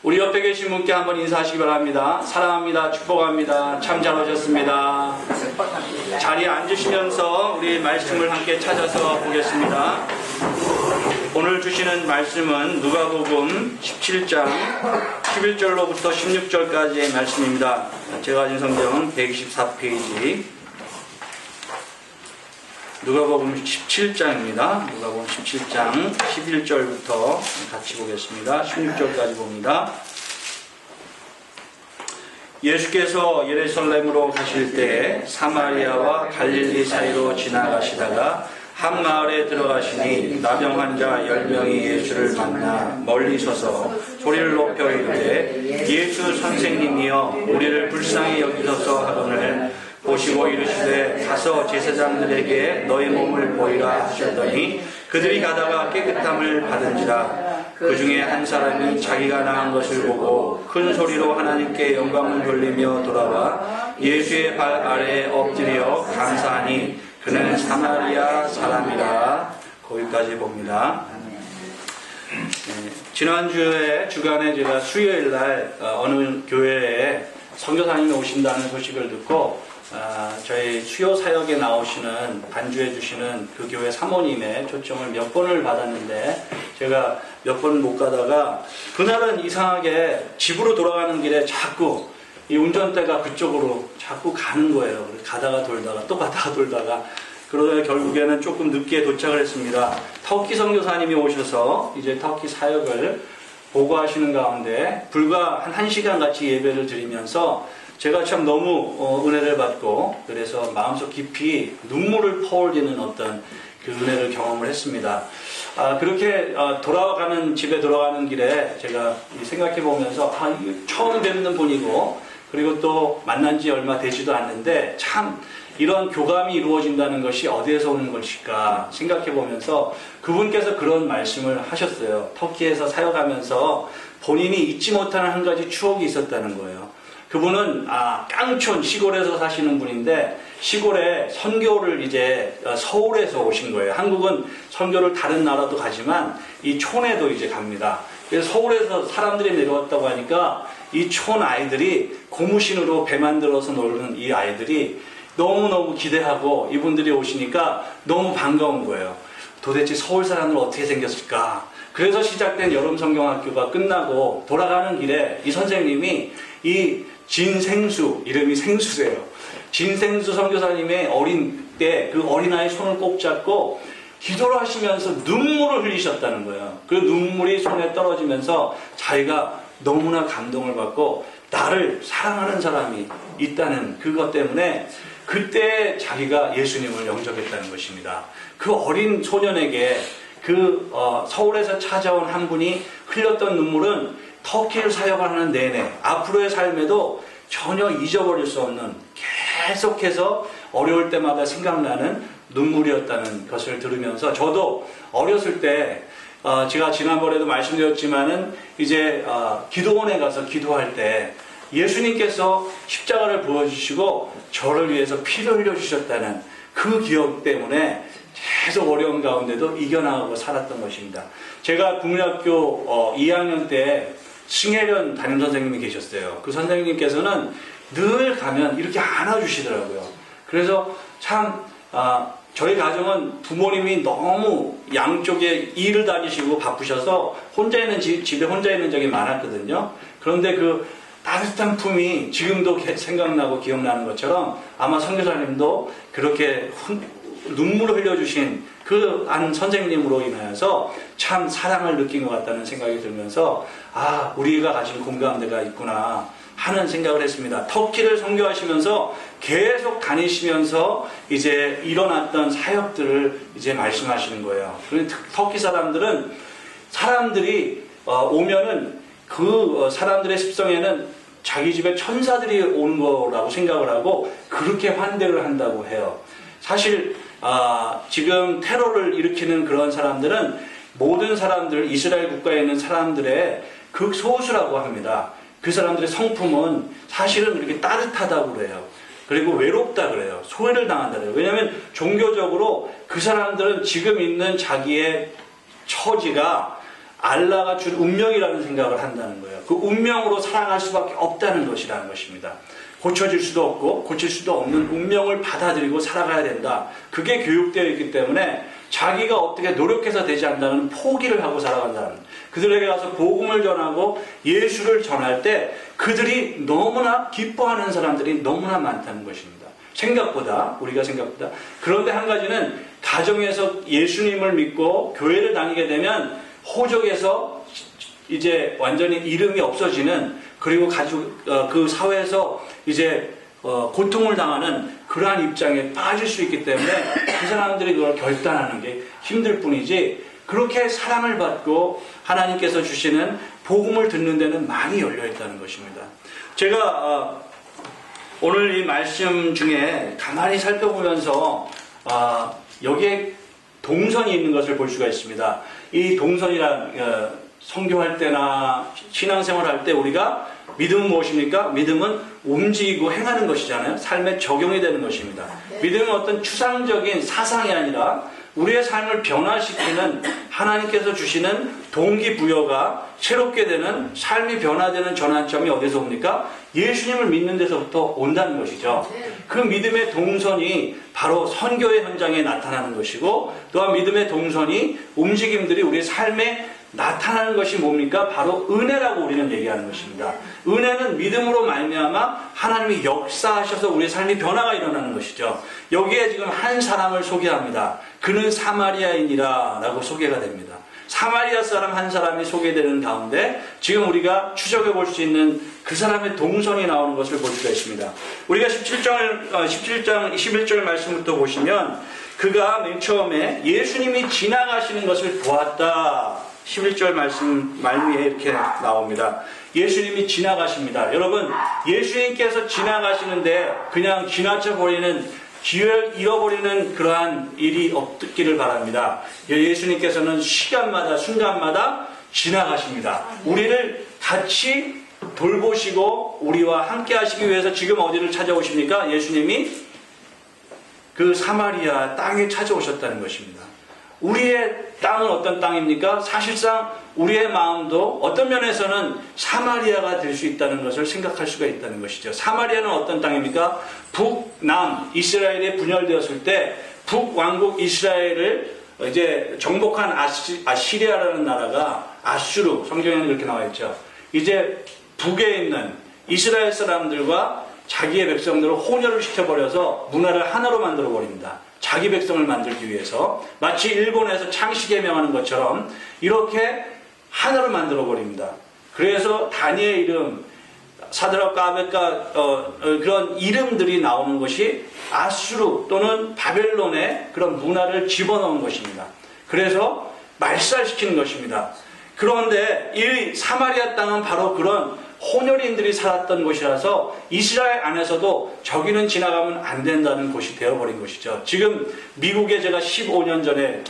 우리 옆에 계신 분께 한번 인사하시기 바랍니다. 사랑합니다. 축복합니다. 참 잘 오셨습니다. 자리에 앉으시면서 우리 말씀을 함께 찾아서 보겠습니다. 오늘 주시는 말씀은 누가복음 17장 11절로부터 16절까지의 말씀입니다. 제가 가진 성경은 124페이지 누가복음 17장입니다. 누가복음 17장 11절부터 같이 보겠습니다. 16절까지 봅니다. 예수께서 예루살렘으로 가실 때 사마리아와 갈릴리 사이로 지나가시다가 한 마을에 들어가시니 나병 환자 10명이 예수를 만나 멀리 서서 소리를 높여 이르되 예수 선생님이여 우리를 불쌍히 여기소서 하거늘 보시고 이르시되 가서 제사장들에게 너희 몸을 보이라 하셨더니 그들이 가다가 깨끗함을 받은지라. 그 중에 한 사람이 자기가 나은 것을 보고 큰 소리로 하나님께 영광을 돌리며 돌아와 예수의 발 아래에 엎드려 감사하니 그는 사마리아 사람이라. 거기까지 봅니다. 지난주에 주간에 제가 수요일날 어느 교회에 선교사님이 오신다는 소식을 듣고 저희 수요 사역에 나오시는 반주해 주시는 그 교회 사모님의 초청을 몇 번을 받았는데 제가 몇 번 못 가다가 그날은 이상하게 집으로 돌아가는 길에 자꾸 이 운전대가 그쪽으로 자꾸 가는 거예요. 가다가 돌다가 또 가다가 돌다가 그러다 결국에는 조금 늦게 도착을 했습니다. 터키 선교사님이 오셔서 이제 터키 사역을 보고하시는 가운데 불과 한 1시간 같이 예배를 드리면서 제가 참 너무 은혜를 받고 그래서 마음속 깊이 눈물을 퍼올리는 어떤 그 은혜를 경험을 했습니다. 그렇게 돌아가는 집에 돌아가는 길에 제가 생각해 보면서 처음 뵙는 분이고 그리고 또 만난 지 얼마 되지도 않는데 참 이런 교감이 이루어진다는 것이 어디에서 오는 것일까 생각해 보면서 그분께서 그런 말씀을 하셨어요. 터키에서 사역하면서 본인이 잊지 못하는 한 가지 추억이 있었다는 거예요. 그분은 깡촌 시골에서 사시는 분인데 시골에 선교를 이제 서울에서 오신 거예요. 한국은 선교를 다른 나라도 가지만 이 촌에도 이제 갑니다. 그래서 서울에서 사람들이 내려왔다고 하니까 이 촌 아이들이 고무신으로 배 만들어서 놀는 이 아이들이 너무너무 기대하고 이분들이 오시니까 너무 반가운 거예요. 도대체 서울 사람들 어떻게 생겼을까? 그래서 시작된 여름 성경학교가 끝나고 돌아가는 길에 이 선생님이 이 진생수, 이름이 생수세요. 진생수 선교사님의 어린 때 그 어린아이 손을 꼭 잡고 기도를 하시면서 눈물을 흘리셨다는 거예요. 그 눈물이 손에 떨어지면서 자기가 너무나 감동을 받고 나를 사랑하는 사람이 있다는 그것 때문에 그때 자기가 예수님을 영접했다는 것입니다. 그 어린 소년에게 서울에서 찾아온 한 분이 흘렸던 눈물은 터키를 사역하는 내내 앞으로의 삶에도 전혀 잊어버릴 수 없는 계속해서 어려울 때마다 생각나는 눈물이었다는 것을 들으면서 저도 어렸을 때 제가 지난번에도 말씀드렸지만은 이제 기도원에 가서 기도할 때 예수님께서 십자가를 보여주시고 저를 위해서 피를 흘려주셨다는 그 기억 때문에 계속 어려운 가운데도 이겨나가고 살았던 것입니다. 제가 국민학교 2학년 때 승혜련 담임선생님이 계셨어요. 그 선생님께서는 늘 가면 이렇게 안아주시더라고요. 그래서 참 저희 가정은 부모님이 너무 양쪽에 일을 다니시고 바쁘셔서 집에 혼자 있는 적이 많았거든요. 그런데 그 따뜻한 품이 지금도 생각나고 기억나는 것처럼 아마 선교사님도 그렇게 눈물을 흘려주신 그 한 선생님으로 인하여서 참 사랑을 느낀 것 같다는 생각이 들면서 우리가 가진 공감대가 있구나 하는 생각을 했습니다. 터키를 선교하시면서 계속 다니시면서 이제 일어났던 사역들을 이제 말씀하시는 거예요. 그런데 터키 사람들은 사람들이 오면은 그 사람들의 습성에는 자기 집에 천사들이 온 거라고 생각을 하고 그렇게 환대를 한다고 해요. 사실 지금 테러를 일으키는 그런 사람들은 모든 사람들, 이스라엘 국가에 있는 사람들의 극소수라고 합니다. 그 사람들의 성품은 사실은 이렇게 따뜻하다고 그래요. 그리고 외롭다 그래요. 소외를 당한다 그래요. 왜냐하면 종교적으로 그 사람들은 지금 있는 자기의 처지가 알라가 준 운명이라는 생각을 한다는 거예요. 그 운명으로 살아갈 수밖에 없다는 것이라는 것입니다. 고쳐질 수도 없고 고칠 수도 없는 운명을 받아들이고 살아가야 된다. 그게 교육되어 있기 때문에 자기가 어떻게 노력해서 되지 않는다는 포기를 하고 살아간다는, 그들에게 가서 복음을 전하고 예수를 전할 때 그들이 너무나 기뻐하는 사람들이 너무나 많다는 것입니다. 우리가 생각보다. 그런데 한 가지는 가정에서 예수님을 믿고 교회를 다니게 되면 호적에서 이제 완전히 이름이 없어지는, 그리고 그 사회에서 이제 고통을 당하는 그러한 입장에 빠질 수 있기 때문에 그 사람들이 그걸 결단하는 게 힘들 뿐이지, 그렇게 사랑을 받고 하나님께서 주시는 복음을 듣는 데는 많이 열려 있다는 것입니다. 제가 오늘 이 말씀 중에 가만히 살펴보면서 여기에 동선이 있는 것을 볼 수가 있습니다. 이 동선이란 선교할 때나 신앙생활 할 때 우리가 믿음은 무엇입니까? 믿음은 움직이고 행하는 것이잖아요. 삶에 적용이 되는 것입니다. 믿음은 어떤 추상적인 사상이 아니라 우리의 삶을 변화시키는 하나님께서 주시는 동기부여가 새롭게 되는, 삶이 변화되는 전환점이 어디서 옵니까? 예수님을 믿는 데서부터 온다는 것이죠. 그 믿음의 동선이 바로 선교의 현장에 나타나는 것이고, 또한 믿음의 동선이, 움직임들이 우리의 삶에 나타나는 것이 뭡니까? 바로 은혜라고 우리는 얘기하는 것입니다. 은혜는 믿음으로 말미암아 하나님이 역사하셔서 우리의 삶이 변화가 일어나는 것이죠. 여기에 지금 한 사람을 소개합니다. 그는 사마리아인이라 라고 소개가 됩니다. 사마리아 사람 한 사람이 소개되는 가운데 지금 우리가 추적해 볼 수 있는 그 사람의 동선이 나오는 것을 볼 수가 있습니다. 우리가 17장 21절 말씀부터 보시면, 그가 맨 처음에 예수님이 지나가시는 것을 보았다. 11절 말씀 말미에 이렇게 나옵니다. 예수님이 지나가십니다. 여러분, 예수님께서 지나가시는데 그냥 지나쳐버리는, 기회를 잃어버리는 그러한 일이 없기를 바랍니다. 예수님께서는 시간마다 순간마다 지나가십니다. 우리를 같이 돌보시고 우리와 함께 하시기 위해서 지금 어디를 찾아오십니까? 예수님이 그 사마리아 땅에 찾아오셨다는 것입니다. 우리의 땅은 어떤 땅입니까? 사실상 우리의 마음도 어떤 면에서는 사마리아가 될 수 있다는 것을 생각할 수가 있다는 것이죠. 사마리아는 어떤 땅입니까? 북남 이스라엘이 분열되었을 때 북왕국 이스라엘을 이제 정복한 아시리아라는 나라가, 아슈르, 성경에는 그렇게 나와 있죠. 이제 북에 있는 이스라엘 사람들과 자기의 백성들을 혼혈을 시켜버려서 문화를 하나로 만들어버립니다. 자기 백성을 만들기 위해서, 마치 일본에서 창씨개명하는 것처럼 이렇게 하나를 만들어버립니다. 그래서 다니엘 이름, 사드락과 아벳과 그런 이름들이 나오는 것이 아수르 또는 바벨론의 그런 문화를 집어넣은 것입니다. 그래서 말살시키는 것입니다. 그런데 이 사마리아 땅은 바로 그런 혼혈인들이 살았던 곳이라서 이스라엘 안에서도 저기는 지나가면 안 된다는 곳이 되어버린 것이죠. 지금 미국에 제가 15년 전에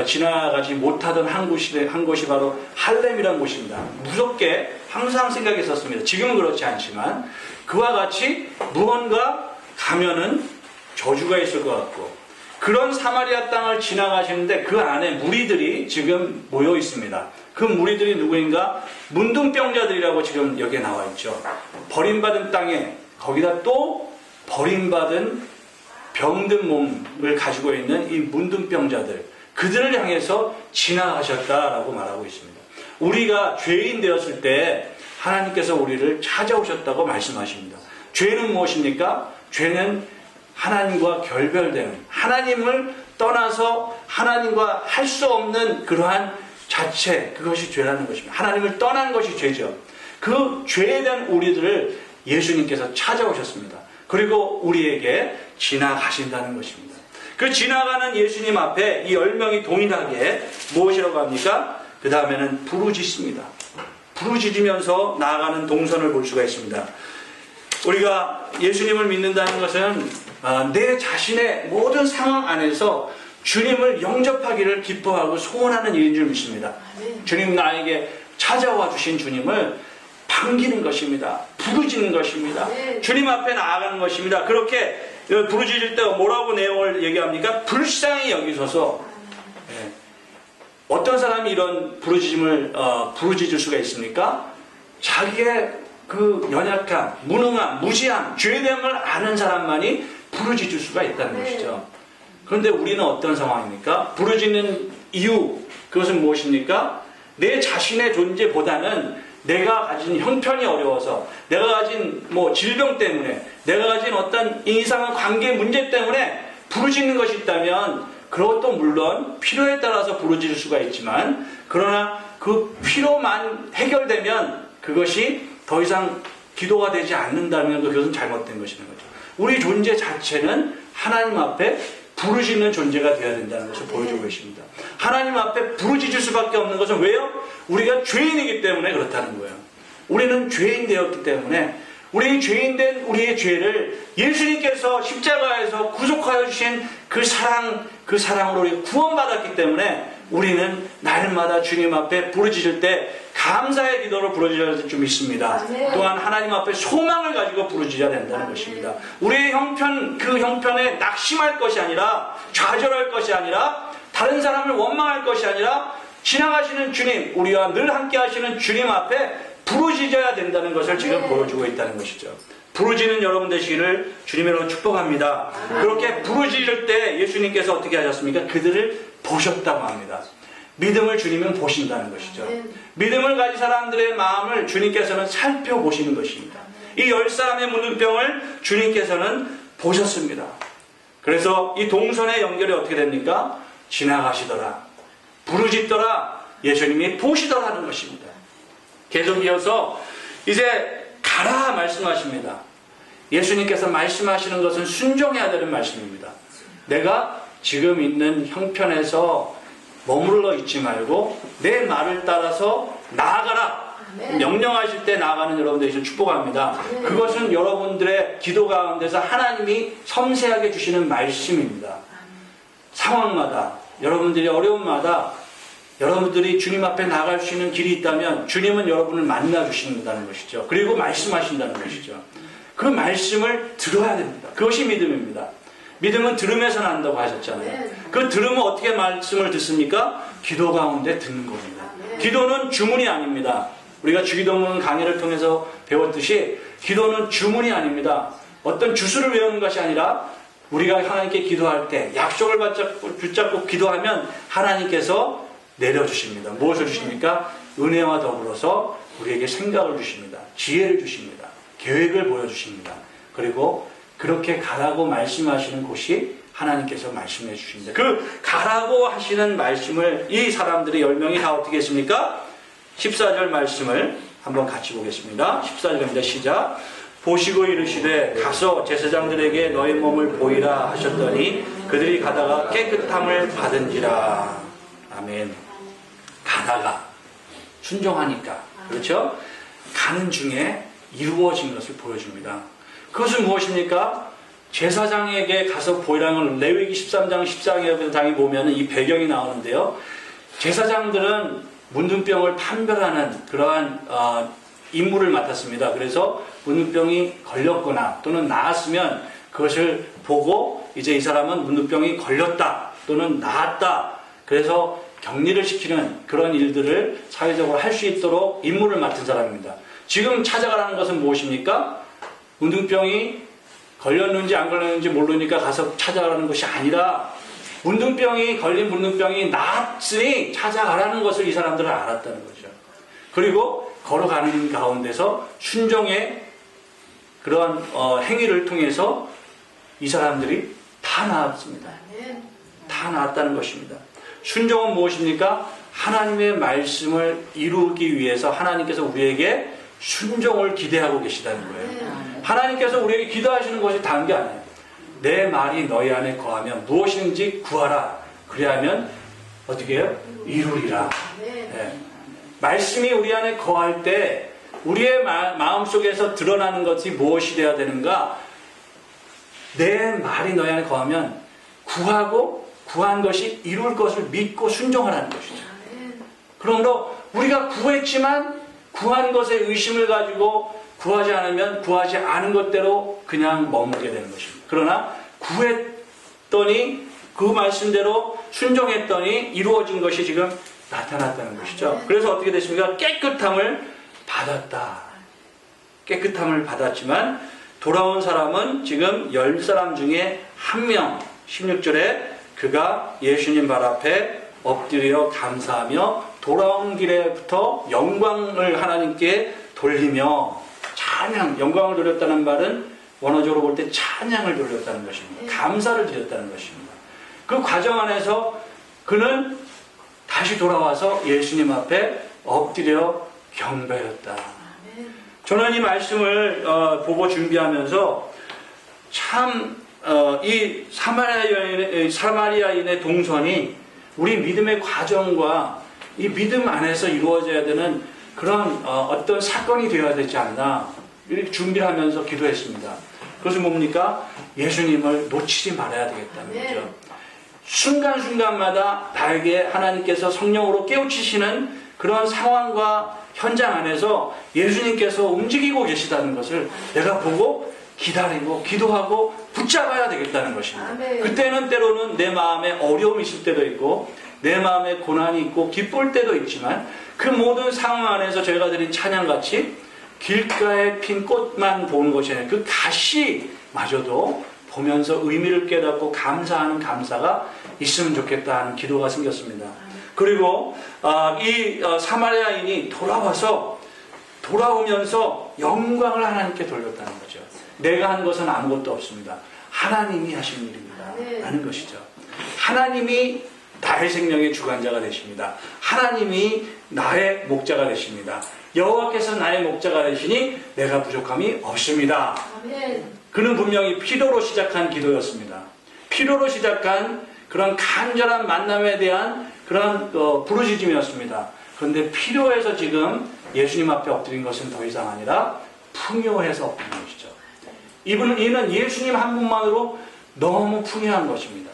지나가지 못하던 한 곳이 바로 할렘이라는 곳입니다. 무섭게 항상 생각했었습니다. 지금은 그렇지 않지만 그와 같이 무언가 가면은 저주가 있을 것 같고, 그런 사마리아 땅을 지나가시는데 그 안에 무리들이 지금 모여 있습니다. 그 무리들이 누구인가? 문둥병자들이라고 지금 여기에 나와 있죠. 버림받은 땅에 거기다 또 버림받은 병든 몸을 가지고 있는 이 문둥병자들, 그들을 향해서 지나가셨다라고 말하고 있습니다. 우리가 죄인 되었을 때 하나님께서 우리를 찾아오셨다고 말씀하십니다. 죄는 무엇입니까? 죄는 하나님과 결별되는, 하나님을 떠나서 하나님과 할 수 없는 그러한 자체, 그것이 죄라는 것입니다. 하나님을 떠난 것이 죄죠. 그 죄에 대한 우리들을 예수님께서 찾아오셨습니다. 그리고 우리에게 지나가신다는 것입니다. 그 지나가는 예수님 앞에 이 10명이 동일하게 무엇이라고 합니까? 그 다음에는 부르짖습니다. 부르짖으면서 나아가는 동선을 볼 수가 있습니다. 우리가 예수님을 믿는다는 것은 내 자신의 모든 상황 안에서 주님을 영접하기를 기뻐하고 소원하는 일인 줄 믿습니다. 주님, 나에게 찾아와 주신 주님을 반기는 것입니다. 부르짖는 것입니다. 주님 앞에 나아가는 것입니다. 그렇게 부르짖을 때 뭐라고 내용을 얘기합니까? 불쌍히 여기소서, 어떤 사람이 이런 부르짖음을 부르짖을 수가 있습니까? 자기의 그 연약함, 무능함, 무지함, 죄됨을 아는 사람만이 부르짖을 수가 있다는 것이죠. 그런데 우리는 어떤 상황입니까? 부르짖는 이유, 그것은 무엇입니까? 내 자신의 존재보다는 내가 가진 형편이 어려워서, 내가 가진 질병 때문에, 내가 가진 어떤 이상한 관계 문제 때문에 부르짖는 것이 있다면 그것도 물론 필요에 따라서 부르짖을 수가 있지만, 그러나 그 필요만 해결되면 그것이 더 이상 기도가 되지 않는다면 그것은 잘못된 것이라는 거죠. 우리 존재 자체는 하나님 앞에 부르짖는 존재가 되어야 된다는 것을 보여주고 계십니다. 하나님 앞에 부르짖을 수밖에 없는 것은 왜요? 우리가 죄인이기 때문에 그렇다는 거예요. 우리는 죄인 되었기 때문에, 우리 죄인된 우리의 죄를 예수님께서 십자가에서 구속하여 주신 그 사랑으로 우리가 구원받았기 때문에 우리는 날마다 주님 앞에 부르짖을 때 감사의 기도로 부르짖어야 줄 믿습니다. 또한 하나님 앞에 소망을 가지고 부르짖어야 된다는 것입니다. 우리의 그 형편에 낙심할 것이 아니라, 좌절할 것이 아니라, 다른 사람을 원망할 것이 아니라, 지나가시는 주님, 우리와 늘 함께 하시는 주님 앞에 부르짖어야 된다는 것을 지금 보여주고 있다는 것이죠. 부르짖는 여러분 되시기를 주님으로 축복합니다. 그렇게 부르짖을 때 예수님께서 어떻게 하셨습니까? 그들을 보셨다고 합니다. 믿음을 주님은 보신다는 것이죠. 믿음을 가진 사람들의 마음을 주님께서는 살펴보시는 것입니다. 이 10사람의 문둥병을 주님께서는 보셨습니다. 그래서 이 동선의 연결이 어떻게 됩니까? 지나가시더라, 부르짖더라, 예수님이 보시더라 하는 것입니다. 계속 이어서 이제 가라 말씀하십니다. 예수님께서 말씀하시는 것은 순종해야 되는 말씀입니다. 내가 지금 있는 형편에서 머물러 있지 말고 내 말을 따라서 나아가라. 명령하실 때 나아가는 여러분들이 축복합니다. 그것은 여러분들의 기도 가운데서 하나님이 섬세하게 주시는 말씀입니다. 상황마다, 여러분들이 어려움마다 여러분들이 주님 앞에 나갈 수 있는 길이 있다면 주님은 여러분을 만나 주신다는 것이죠. 그리고 말씀하신다는 것이죠. 그 말씀을 들어야 됩니다. 그것이 믿음입니다. 믿음은 들음에서 난다고 하셨잖아요. 그 들음은 어떻게 말씀을 듣습니까? 기도 가운데 듣는 겁니다. 기도는 주문이 아닙니다. 우리가 주기도문 강의를 통해서 배웠듯이 기도는 주문이 아닙니다. 어떤 주술을 외우는 것이 아니라 우리가 하나님께 기도할 때 약속을 붙잡고 기도하면 하나님께서 내려주십니다. 무엇을 주십니까? 은혜와 더불어서 우리에게 생각을 주십니다. 지혜를 주십니다. 계획을 보여주십니다. 그리고 그렇게 가라고 말씀하시는 곳이 하나님께서 말씀해 주십니다. 그 가라고 하시는 말씀을 이 사람들이 10명이 다 어떻게 했습니까? 14절 말씀을 한번 같이 보겠습니다. 14절입니다. 시작. 보시고 이르시되 가서 제사장들에게 너희 몸을 보이라 하셨더니 그들이 가다가 깨끗함을 받은지라. 아멘. 가다가 순종하니까, 그렇죠? 가는 중에 이루어진 것을 보여줍니다. 그것은 무엇입니까? 제사장에게 가서 보이라는 걸 레위기 13장 14장에 보면 이 배경이 나오는데요. 제사장들은 문둥병을 판별하는 그러한 임무를 맡았습니다. 그래서 문둥병이 걸렸거나 또는 나았으면 그것을 보고 이제 이 사람은 문둥병이 걸렸다 또는 나았다, 그래서 격리를 시키는 그런 일들을 사회적으로 할 수 있도록 임무를 맡은 사람입니다. 지금 찾아가라는 것은 무엇입니까? 문둥병이 걸렸는지 안 걸렸는지 모르니까 가서 찾아가라는 것이 아니라 문둥병이 걸린 문둥병이 나았으니 찾아가라는 것을 이 사람들은 알았다는 거죠. 그리고 걸어가는 가운데서 순종의 그런 행위를 통해서 이 사람들이 다 나았습니다. 다 나았다는 것입니다. 순종은 무엇입니까? 하나님의 말씀을 이루기 위해서 하나님께서 우리에게 순종을 기대하고 계시다는 거예요. 하나님께서 우리에게 기도하시는 것이 다른 게 아니에요. 내 말이 너희 안에 거하면 무엇인지 구하라. 그래야면 어떻게 해요? 이루리라. 네. 말씀이 우리 안에 거할 때 우리의 마음속에서 드러나는 것이 무엇이 되어야 되는가? 내 말이 너희 안에 거하면 구하고 구한 것이 이룰 것을 믿고 순종하라는 것이죠. 그러므로 우리가 구했지만 구한 것에 의심을 가지고 구하지 않으면 구하지 않은 것대로 그냥 머물게 되는 것입니다. 그러나 구했더니 그 말씀대로 순종했더니 이루어진 것이 지금 나타났다는 것이죠. 그래서 어떻게 됐습니까? 깨끗함을 받았다. 깨끗함을 받았지만 돌아온 사람은 지금 10사람 중에 한 명, 16절에 그가 예수님 발 앞에 엎드려 감사하며 돌아온 길에부터 영광을 하나님께 돌리며 찬양, 영광을 돌렸다는 말은 원어적으로 볼 때 찬양을 돌렸다는 것입니다. 감사를 드렸다는 것입니다. 그 과정 안에서 그는 다시 돌아와서 예수님 앞에 엎드려 경배했다. 저는 이 말씀을 보고 준비하면서 참 이 사마리아인의 동선이 우리 믿음의 과정과 이 믿음 안에서 이루어져야 되는 그런 어떤 사건이 되어야 되지 않나 이렇게 준비를 하면서 기도했습니다. 그것은 뭡니까? 예수님을 놓치지 말아야 되겠다는 거죠. 순간순간마다 나에게 하나님께서 성령으로 깨우치시는 그런 상황과 현장 안에서 예수님께서 움직이고 계시다는 것을 내가 보고 기다리고 기도하고 붙잡아야 되겠다는 것입니다. 그때는 때로는 내 마음에 어려움이 있을 때도 있고 내 마음에 고난이 있고 기쁠 때도 있지만 그 모든 상황 안에서 저희가 드린 찬양같이 길가에 핀 꽃만 보는 것이 아니라 그 가시마저도 보면서 의미를 깨닫고 감사하는 감사가 있으면 좋겠다 하는 기도가 생겼습니다. 그리고 이 사마리아인이 돌아오면서 영광을 하나님께 돌렸다는 거죠. 내가 한 것은 아무것도 없습니다. 하나님이 하신 일입니다. 라는 것이죠. 하나님이 나의 생명의 주관자가 되십니다. 하나님이 나의 목자가 되십니다. 여호와께서 나의 목자가 되시니 내가 부족함이 없습니다. 그는 분명히 필요로 시작한 기도였습니다. 필요로 시작한 그런 간절한 만남에 대한 그런 부르짖음이었습니다. 그런데 필요해서 지금 예수님 앞에 엎드린 것은 더 이상 아니라 풍요해서 엎드린 것이죠. 이는 예수님 한 분만으로 너무 풍요한 것입니다.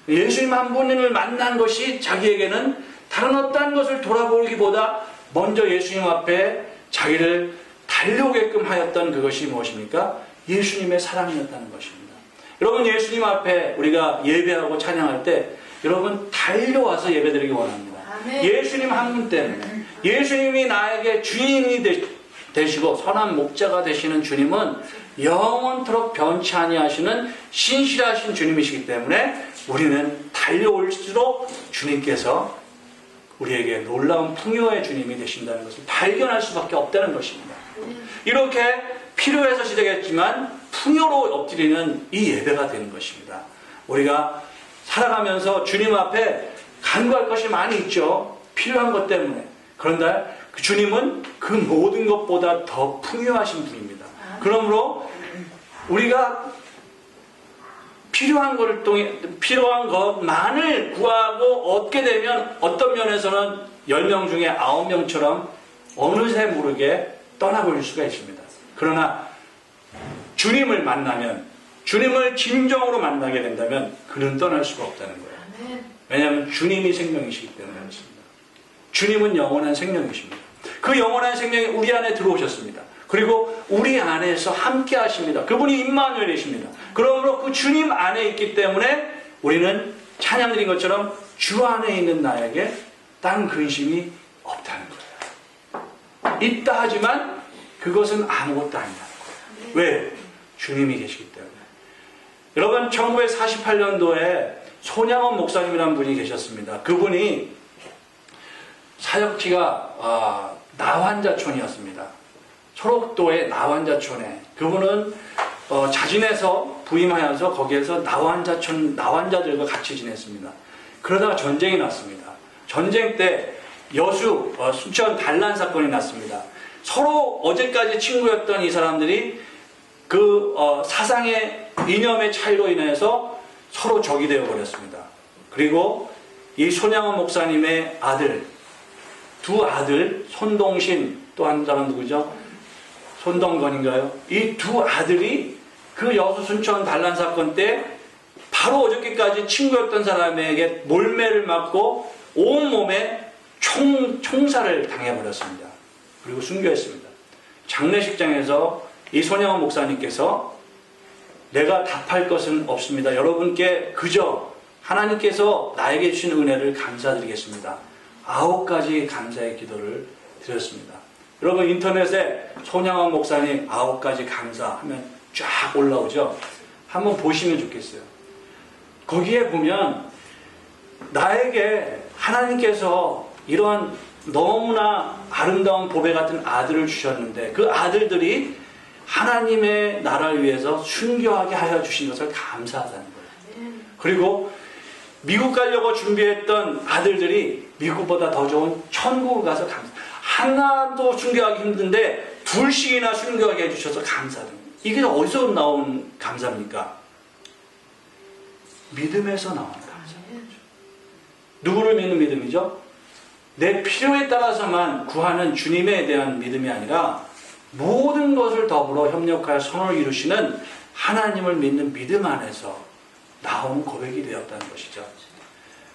예수님 한 분을 만난 것이 자기에게는 다른 어떠한 것을 돌아보기보다 먼저 예수님 앞에 자기를 달려오게끔 하였던 그것이 무엇입니까? 예수님의 사랑이었다는 것입니다. 여러분, 예수님 앞에 우리가 예배하고 찬양할 때 여러분 달려와서 예배드리기 원합니다. 예수님 한 분 때문에 예수님이 나에게 주인이 되시고 선한 목자가 되시는 주님은 영원토록 변치 아니하시는 신실하신 주님이시기 때문에 우리는 달려올수록 주님께서 우리에게 놀라운 풍요의 주님이 되신다는 것을 발견할 수밖에 없다는 것입니다. 이렇게 필요해서 시작했지만 풍요로 엎드리는 이 예배가 되는 것입니다. 우리가 살아가면서 주님 앞에 간구할 것이 많이 있죠. 필요한 것 때문에. 그런데 그 주님은 그 모든 것보다 더 풍요하신 분입니다. 그러므로 우리가 필요한 것만을 구하고 얻게 되면 어떤 면에서는 10명 중에 9명처럼 어느새 모르게 떠나버릴 수가 있습니다. 그러나 주님을 만나면, 주님을 진정으로 만나게 된다면 그는 떠날 수가 없다는 거예요. 왜냐하면 주님이 생명이시기 때문에 그렇습니다. 주님은 영원한 생명이십니다. 그 영원한 생명이 우리 안에 들어오셨습니다. 그리고 우리 안에서 함께 하십니다. 그분이 임마누엘이십니다. 그러므로 그 주님 안에 있기 때문에 우리는 찬양 드린 것처럼 주 안에 있는 나에게 딴 근심이 없다는 거예요. 있다 하지만 그것은 아무것도 아니라는 거예요. 왜? 주님이 계시기 때문에. 여러분, 1948년도에 손양원 목사님이라는 분이 계셨습니다. 그분이 사역지가 나환자촌이었습니다. 초록도의 나환자촌에 그분은 자진해서 부임하여서 거기에서 나환자들과 같이 지냈습니다. 그러다가 전쟁이 났습니다. 전쟁 때 여수 순천 단란 사건이 났습니다. 서로 어제까지 친구였던 이 사람들이 그 사상의 이념의 차이로 인해서 서로 적이 되어 버렸습니다. 그리고 이 손양원 목사님의 아들, 두 아들, 손동신, 또 한 사람 누구죠? 손동건인가요? 이 두 아들이 그 여수 순천 단란 사건 때 바로 어저께까지 친구였던 사람에게 몰매를 맞고 온몸에 총살을 당해버렸습니다. 그리고 순교했습니다. 장례식장에서 이 손양원 목사님께서 내가 답할 것은 없습니다. 여러분께 그저 하나님께서 나에게 주신 은혜를 감사드리겠습니다. 9가지 감사의 기도를 드렸습니다. 여러분 인터넷에 손양원 목사님 9가지 감사하면 쫙 올라오죠. 한번 보시면 좋겠어요. 거기에 보면 나에게 하나님께서 이런 너무나 아름다운 보배 같은 아들을 주셨는데 그 아들들이 하나님의 나라를 위해서 순교하게 하여 주신 것을 감사하다는 거예요. 그리고 미국 가려고 준비했던 아들들이 미국보다 더 좋은 천국을 가서 감사. 하나도 순교하기 힘든데 둘씩이나 순교하게 해주셔서 감사합니다. 이게 어디서 나온 감사입니까? 믿음에서 나온 감사입니다. 누구를 믿는 믿음이죠? 내 필요에 따라서만 구하는 주님에 대한 믿음이 아니라 모든 것을 더불어 협력하여 선을 이루시는 하나님을 믿는 믿음 안에서 나온 고백이 되었다는 것이죠.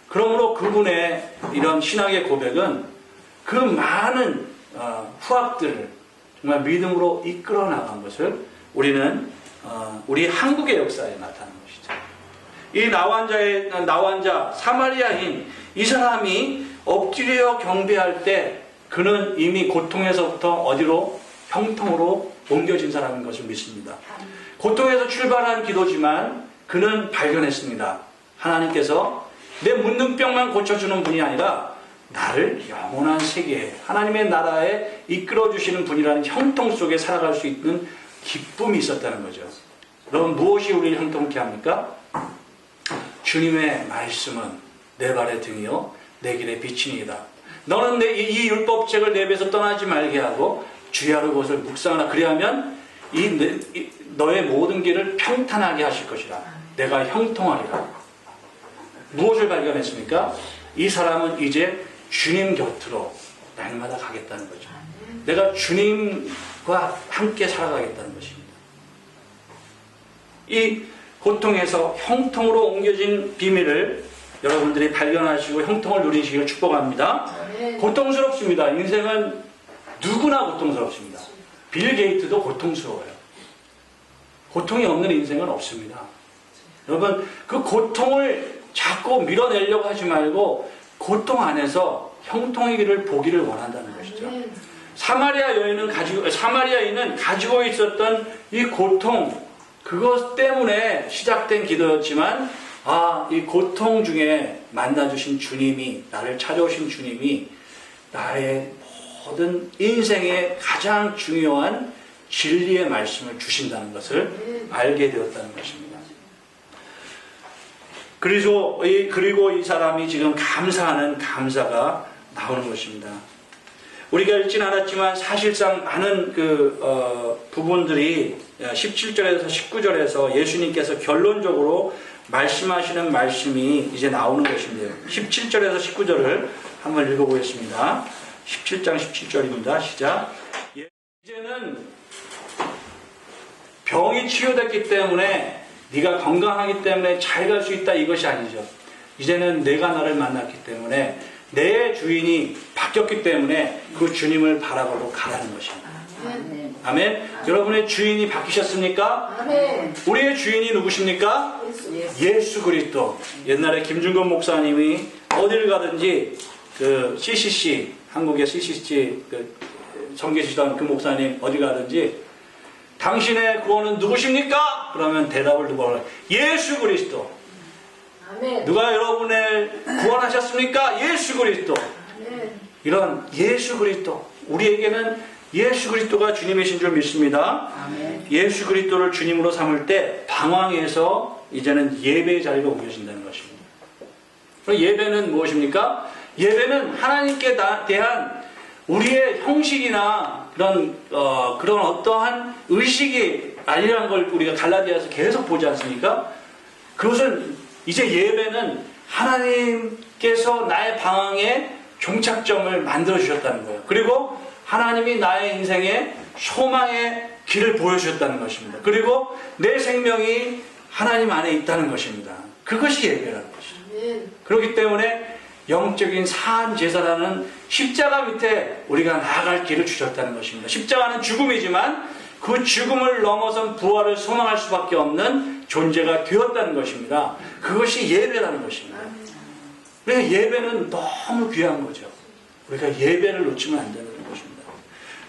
그러므로 그분의 이런 신앙의 고백은 그 많은 후학들을 정말 믿음으로 이끌어 나간 것을 우리는 우리 한국의 역사에 나타난 것이죠. 이 나환자 사마리아인 이 사람이 엎드려 경배할 때 그는 이미 고통에서부터 어디로? 형통으로 옮겨진 사람인 것을 믿습니다. 고통에서 출발한 기도지만 그는 발견했습니다. 하나님께서 내 문둥병만 고쳐주는 분이 아니라 나를 영원한 세계에 하나님의 나라에 이끌어주시는 분이라는 형통 속에 살아갈 수 있는 기쁨이 있었다는 거죠. 여러분 무엇이 우리를 형통케 합니까? 주님의 말씀은 내 발의 등이요 내 길의 빛이니이다. 너는 이 율법책을 내 입에서 떠나지 말게 하고 주야로 그것을 묵상하라. 그리하면 너의 모든 길을 평탄하게 하실 것이라. 내가 형통하리라. 무엇을 발견했습니까? 이 사람은 이제 주님 곁으로 날마다 가겠다는 거죠. 내가 주님과 함께 살아가겠다는 것입니다. 이 고통에서 형통으로 옮겨진 비밀을 여러분들이 발견하시고 형통을 누리시길 축복합니다. 고통스럽습니다. 인생은 누구나 고통스럽습니다. 빌 게이트도 고통스러워요. 고통이 없는 인생은 없습니다. 여러분 그 고통을 자꾸 밀어내려고 하지 말고 고통 안에서 형통의 길을 보기를 원한다는 것이죠. 사마리아인은 가지고 있었던 이 고통 그것 때문에 시작된 기도였지만 이 고통 중에 만나주신 주님이 나를 찾아오신 주님이 나의 모든 인생의 가장 중요한 진리의 말씀을 주신다는 것을 알게 되었다는 것입니다. 그리고 이 사람이 지금 감사하는 감사가 나오는 것입니다. 우리가 읽진 않았지만 사실상 많은 부분들이 17절에서 19절에서 예수님께서 결론적으로 말씀하시는 말씀이 이제 나오는 것인데요. 17절에서 19절을 한번 읽어보겠습니다. 17장 17절입니다. 시작. 이제는 병이 치유됐기 때문에 네가 건강하기 때문에 잘 갈 수 있다 이것이 아니죠. 이제는 내가 나를 만났기 때문에 내 주인이 바뀌었기 때문에 그 주님을 바라보고 가라는 것입니다. 아멘. 아멘. 여러분의 주인이 바뀌셨습니까? 아멘. 우리의 주인이 누구십니까? 예수 그리스도. 옛날에 김준건 목사님이 어딜 가든지 CCC 한국의 CCC 섬기시던 그 목사님 어디 가든지 당신의 구원은 누구십니까? 그러면 대답을 누가 하나요? 예수 그리스도. 아멘. 누가 여러분을 구원하셨습니까? 예수 그리스도. 아멘. 이런 예수 그리스도. 우리에게는 예수 그리스도가 주님이신 줄 믿습니다. 아멘. 예수 그리스도를 주님으로 삼을 때 방황에서 이제는 예배의 자리로 옮겨진다는 것입니다. 예배는 무엇입니까? 예배는 하나님께 대한 우리의 형식이나 그런 어떠한 의식이 아니라는 걸 우리가 갈라디아서 계속 보지 않습니까? 그것은 이제 예배는 하나님께서 나의 방황의 종착점을 만들어 주셨다는 거예요. 그리고 하나님이 나의 인생의 소망의 길을 보여주셨다는 것입니다. 그리고 내 생명이 하나님 안에 있다는 것입니다. 그것이 예배라는 것이죠. 그렇기 때문에 영적인 사한 제사라는 십자가 밑에 우리가 나아갈 길을 주셨다는 것입니다. 십자가는 죽음이지만 그 죽음을 넘어선 부활을 소망할 수밖에 없는 존재가 되었다는 것입니다. 그것이 예배라는 것입니다. 그래서 예배는 너무 귀한 거죠. 우리가 예배를 놓치면 안 되는 것입니다.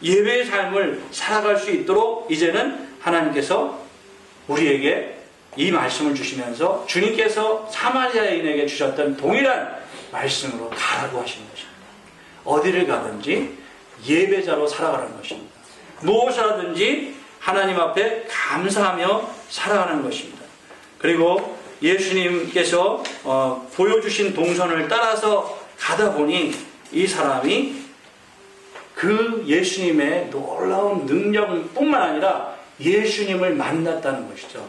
예배의 삶을 살아갈 수 있도록 이제는 하나님께서 우리에게 이 말씀을 주시면서 주님께서 사마리아인에게 주셨던 동일한 말씀으로 가라고 하시는 것입니다. 어디를 가든지 예배자로 살아가는 것입니다. 무엇을 하든지 하나님 앞에 감사하며 살아가는 것입니다. 그리고 예수님께서 보여주신 동선을 따라서 가다 보니 이 사람이 그 예수님의 놀라운 능력뿐만 아니라 예수님을 만났다는 것이죠.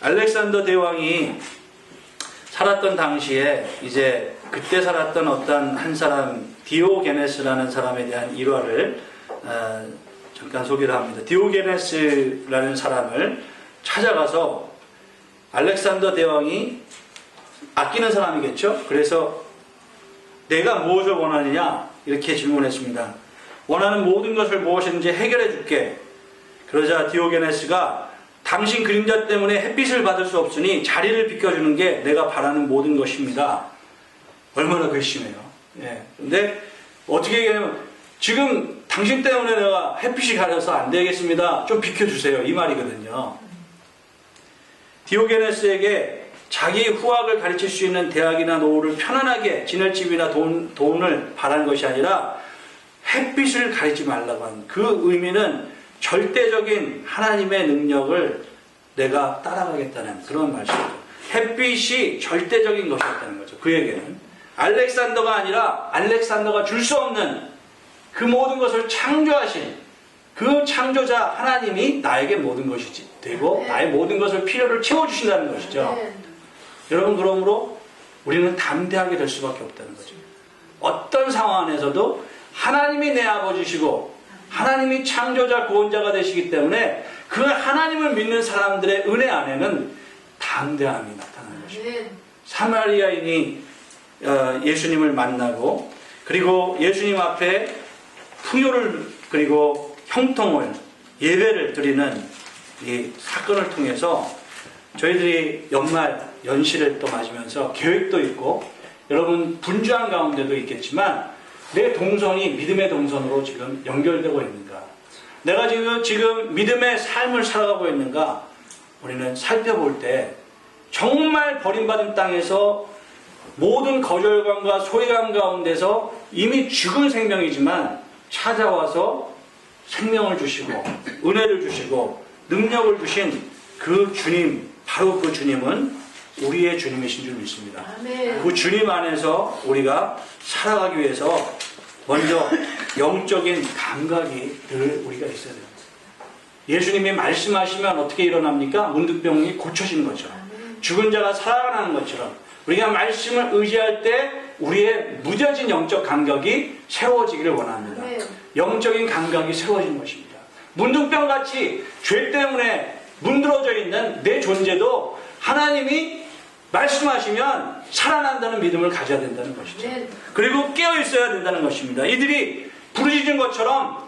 알렉산더 대왕이 살았던 당시에 이제 그때 살았던 어떤 한 사람 디오게네스라는 사람에 대한 일화를 잠깐 소개를 합니다. 디오게네스라는 사람을 찾아가서 알렉산더 대왕이 아끼는 사람이겠죠. 그래서 내가 무엇을 원하느냐 이렇게 질문했습니다. 원하는 모든 것을 무엇인지 해결해 줄게. 그러자 디오게네스가 당신 그림자 때문에 햇빛을 받을 수 없으니 자리를 비켜주는 게 내가 바라는 모든 것입니다. 얼마나 괘씸해요. 예. 근데 어떻게 얘기하냐면 지금 당신 때문에 내가 햇빛이 가려서 안 되겠습니다. 좀 비켜주세요. 이 말이거든요. 디오게네스에게 자기 후학을 가르칠 수 있는 대학이나 노후를 편안하게 지낼 집이나 돈을 바라는 것이 아니라 햇빛을 가리지 말라고 하는 그 의미는 절대적인 하나님의 능력을 내가 따라가겠다는 그런 말씀이죠. 햇빛이 절대적인 것이었다는 거죠. 그에게는 알렉산더가 아니라 알렉산더가 줄 수 없는 그 모든 것을 창조하신 그 창조자 하나님이 나에게 모든 것이 되고 나의 모든 것을 필요를 채워주신다는 것이죠. 여러분, 그러므로 우리는 담대하게 될 수밖에 없다는 거죠. 어떤 상황 안에서도 하나님이 내 아버지시고 하나님이 창조자 구원자가 되시기 때문에 그 하나님을 믿는 사람들의 은혜 안에는 담대함이 나타나는 것입니다. 사마리아인이 예수님을 만나고 그리고 예수님 앞에 풍요를 그리고 형통을 예배를 드리는 이 사건을 통해서 저희들이 연말 연시를 또 맞으면서 계획도 있고 여러분 분주한 가운데도 있겠지만 내 동선이 믿음의 동선으로 지금 연결되고 있는가, 내가 지금 믿음의 삶을 살아가고 있는가 우리는 살펴볼 때 정말 버림받은 땅에서 모든 거절감과 소외감 가운데서 이미 죽은 생명이지만 찾아와서 생명을 주시고 은혜를 주시고 능력을 주신 그 주님, 바로 그 주님은 우리의 주님이신 줄 믿습니다. 아멘. 그 주님 안에서 우리가 살아가기 위해서 먼저 영적인 감각이 늘 우리가 있어야 됩니다. 예수님이 말씀하시면 어떻게 일어납니까? 문득병이 고쳐지는 것처럼, 죽은 자가 살아나는 것처럼 우리가 말씀을 의지할 때 우리의 무뎌진 영적 감각이 세워지기를 원합니다. 영적인 감각이 세워진 것입니다. 문둥병같이 죄 때문에 문드러져 있는 내 존재도 하나님이 말씀하시면 살아난다는 믿음을 가져야 된다는 것이죠. 그리고 깨어 있어야 된다는 것입니다. 이들이 부르짖은 것처럼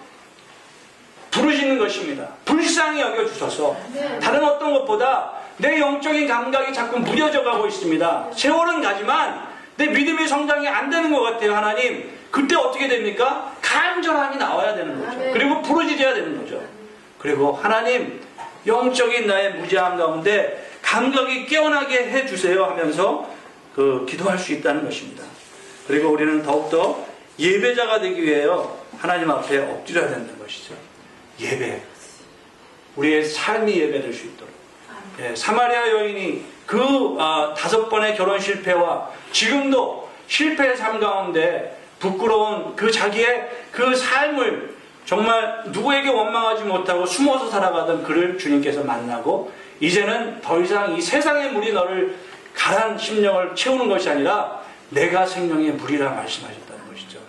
부르짖는 것입니다. 불쌍히 여겨주셔서 다른 어떤 것보다 내 영적인 감각이 자꾸 무뎌져 가고 있습니다. 세월은 가지만 내 믿음의 성장이 안 되는 것 같아요. 하나님, 그때 어떻게 됩니까? 간절함이 나와야 되는 거죠. 그리고 부르짖어야 되는 거죠. 그리고 하나님, 영적인 나의 무지함 가운데 감각이 깨어나게 해주세요 하면서 기도할 수 있다는 것입니다. 그리고 우리는 더욱더 예배자가 되기 위해 하나님 앞에 엎드려야 된다는 것이죠. 예배, 우리의 삶이 예배될 수 있도록. 사마리아 여인이 그 5번의 결혼 실패와 지금도 실패의 삶 가운데 부끄러운 그 자기의 그 삶을 정말 누구에게 원망하지 못하고 숨어서 살아가던 그를 주님께서 만나고 이제는 더 이상 이 세상의 물이 너를 가란 심령을 채우는 것이 아니라 내가 생명의 물이라 말씀하셨다는 것이죠.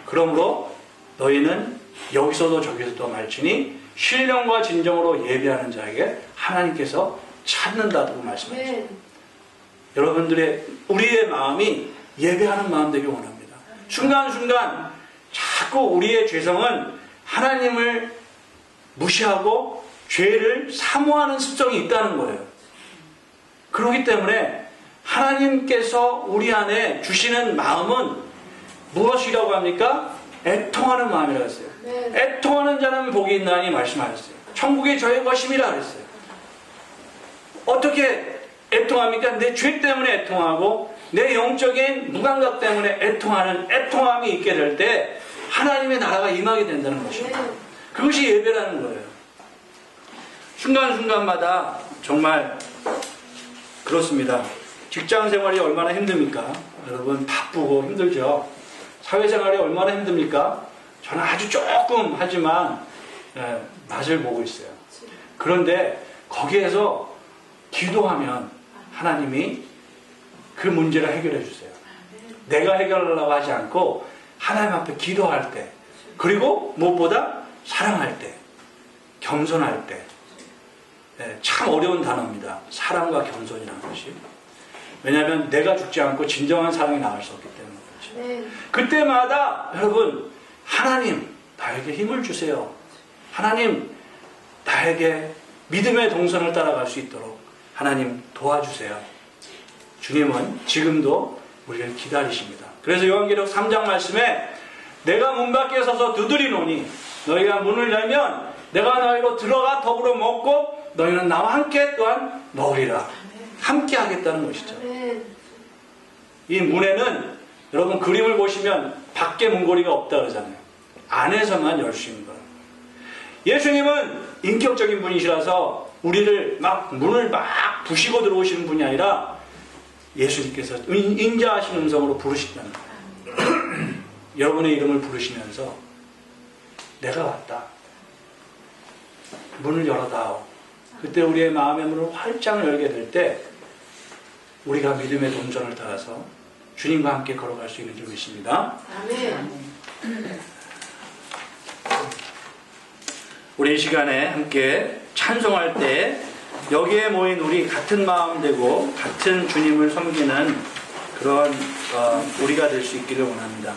그러므로 너희는 여기서도 저기서도 말지니 신령과 진정으로 예배하는 자에게 하나님께서 찾는다고 말씀하셨죠. 여러분들의 우리의 마음이 예배하는 마음 되길 원합니다. 순간순간 자꾸 우리의 죄성은 하나님을 무시하고 죄를 사모하는 습성이 있다는 거예요. 그렇기 때문에 하나님께서 우리 안에 주시는 마음은 무엇이라고 합니까? 애통하는 마음이라고 했어요. 네. 애통하는 자는 복이 있나니 말씀하셨어요. 천국이 저의 것임이라 그랬어요. 어떻게 애통합니까? 내 죄 때문에 애통하고 내 영적인 무감각 때문에 애통하는 애통함이 있게 될 때 하나님의 나라가 임하게 된다는 것입니다. 그것이 예배라는 거예요. 순간순간마다 정말 그렇습니다. 직장 생활이 얼마나 힘듭니까? 여러분 바쁘고 힘들죠? 사회생활이 얼마나 힘듭니까? 저는 아주 조금 하지만 맛을 보고 있어요. 그런데 거기에서 기도하면 하나님이 그 문제를 해결해 주세요. 내가 해결하려고 하지 않고 하나님 앞에 기도할 때, 그리고 무엇보다 사랑할 때, 겸손할 때, 참 어려운 단어입니다. 사랑과 겸손이라는 것이. 왜냐하면 내가 죽지 않고 진정한 사랑이 나올 수 없기 때문에 그렇죠. 그때마다 여러분, 하나님 나에게 힘을 주세요. 하나님 나에게 믿음의 동선을 따라갈 수 있도록 하나님 도와주세요. 주님은 지금도 우리를 기다리십니다. 그래서 요한계시록 3장 말씀에 내가 문 밖에 서서 두드리노니 너희가 문을 열면 내가 너희로 들어가 더불어 먹고 너희는 나와 함께 또한 먹으리라. 함께 하겠다는 것이죠. 이 문에는 여러분 그림을 보시면 밖에 문고리가 없다 그러잖아요. 안에서만 열 수 있는 거예요. 예수님은 인격적인 분이시라서 우리를 문을 막 부시고 들어오시는 분이 아니라 예수님께서 인자하신 음성으로 부르신다는 거예요. 여러분의 이름을 부르시면서 내가 왔다. 문을 열어다오. 그때 우리의 마음의 문을 활짝 열게 될 때 우리가 믿음의 동전을 따라서 주님과 함께 걸어갈 수 있는 줄 믿습니다. 아멘. 우리 이 시간에 함께 찬송할 때 여기에 모인 우리 같은 마음 되고 같은 주님을 섬기는 그런 우리가 될 수 있기를 원합니다.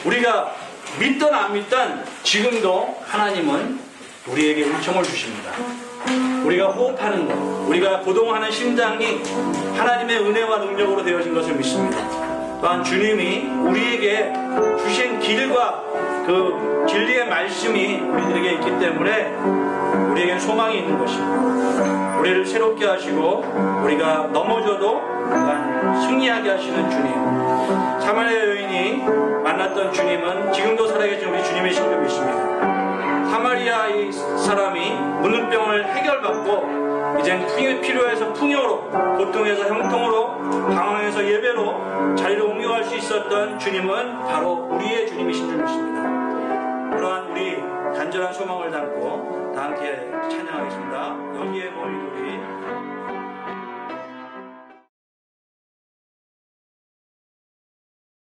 우리가 믿든 안 믿든 지금도 하나님은 우리에게 은총을 주십니다. 우리가 호흡하는 것, 우리가 고동하는 심장이 하나님의 은혜와 능력으로 되어진 것을 믿습니다. 또한 주님이 우리에게 주신 길과 그 진리의 말씀이 우리들에게 있기 때문에 우리에게 소망이 있는 것입니다. 우리를 새롭게 하시고 우리가 넘어져도 승리하게 하시는 주님, 사마리아 여인이 만났던 주님은 지금도 살아계신 우리 주님이신 줄 믿습니다. 사마리아 이 사람이 문둥병을 해결받고 이젠 필요해서 풍요로, 고통에서 형통으로, 방황에서 예배로 자리를 옮겨갈 수 있었던 주님은 바로 우리의 주님이신 줄 믿습니다. 그러한 우리 간절한 소망을 담고 다 함께 찬양하겠습니다. 여기에 모인